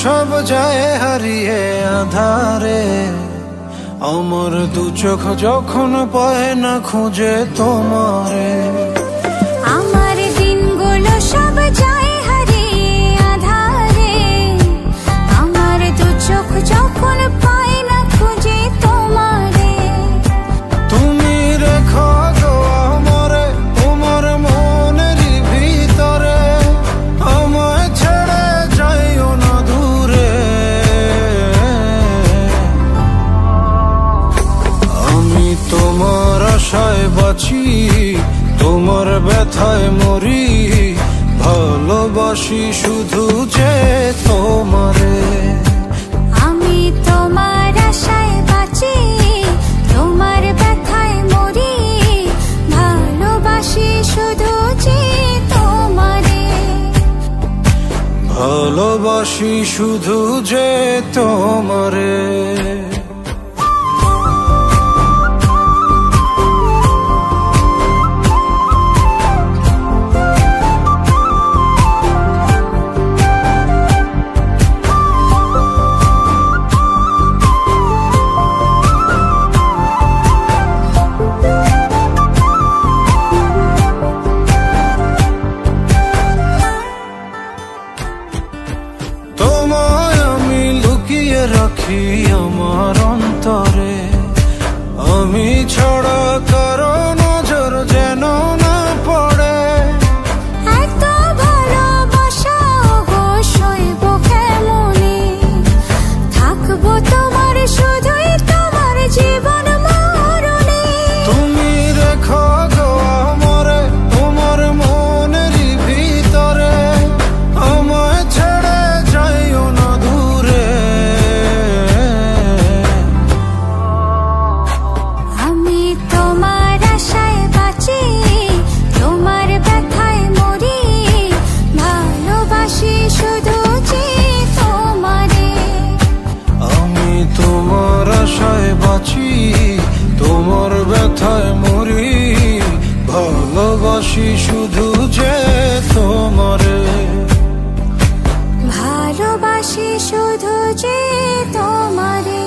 সব যায় হারিয়ে আধারে, আমার দু চোখ যখন পায় না খুঁজে তোমারে। আমার দিনগুলো সব যায় হারিয়ে আধারে, আমার দু চোখ যখন পায় না খুঁজে তোমারে। তুমি রেখো গো আমারে তোমার মনের ভিতরে, আমায় ছেড়ে যাইও না দূরে। আমি তোমার আশায় বাঁচি, তোমার ব্যথায় মরি, ভালোবাসি শুধু যে তোমারে। আমি তোমার আশায় বাঁচি, তোমার ব্যথায় মরি, ভালোবাসি শুধু যে তোমারে। ভালোবাসি শুধু যে তোমারে। তোমায় আমি লুকিয়ে রাখি আমার অন্তরে, আমি ছাড়া কারো নজর যেন না পড়ে। এত ভালোবাসা অবশ্যই কেমনে, থাকবো তোমার শুধুই তোমার জীবন মরণে। তুমি রেখো গো আমারে তোমার মনের ভিতরে, আমায় ছেড়ে যাইও না দূরে। আমি তোমার আশায় বাঁচি, তোমার ব্যথায় মরি, ভালোবাসি শুধু যে তোমারে। আমি তোমার আশায় বাঁচি, তোমার ব্যথায় মরি, ভালোবাসি শুধু যে তোমারে। ভালোবাসি শুধু যে তোমারে।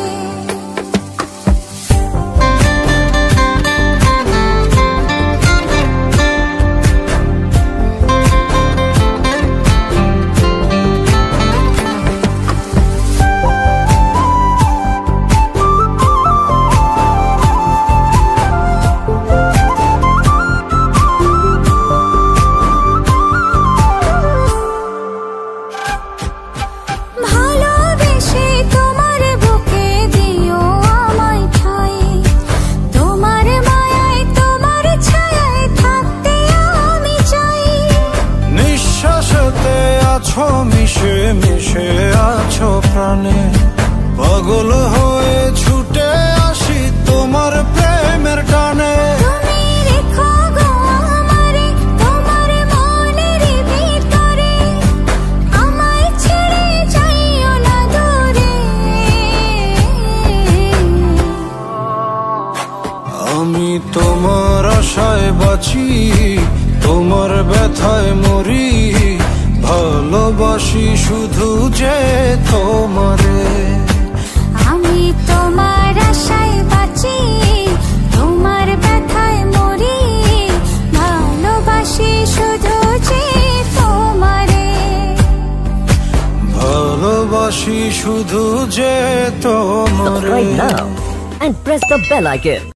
ভালোবেসে তোমার বুকে দিও আমায় ঠাই, তোমার মায়ায় তোমার ছায়ায় থাকতে আমি চাই। নিঃশ্বাসতে আছো মিশে মিশে আছো প্রাণে, পাগল হয়ে ছুটে আসি তোমার প্রেমের টানে। তুমি রেখো গো আমারে তোমার মনের ভিতরে, আমায় ছেড়ে যাইও না দূরে। আমি তোমার আশায় বাঁচি, তোমার ব্যথায় মরি, ভালোবাসি শুধু যে তোমারে। আমি তোমার আশায় বাঁচি, তোমার ব্যথায় মরি, ভালোবাসি শুধু যে তোমারে। ভালোবাসি শুধু যে তোমারে। Subscribe now and press the bell icon.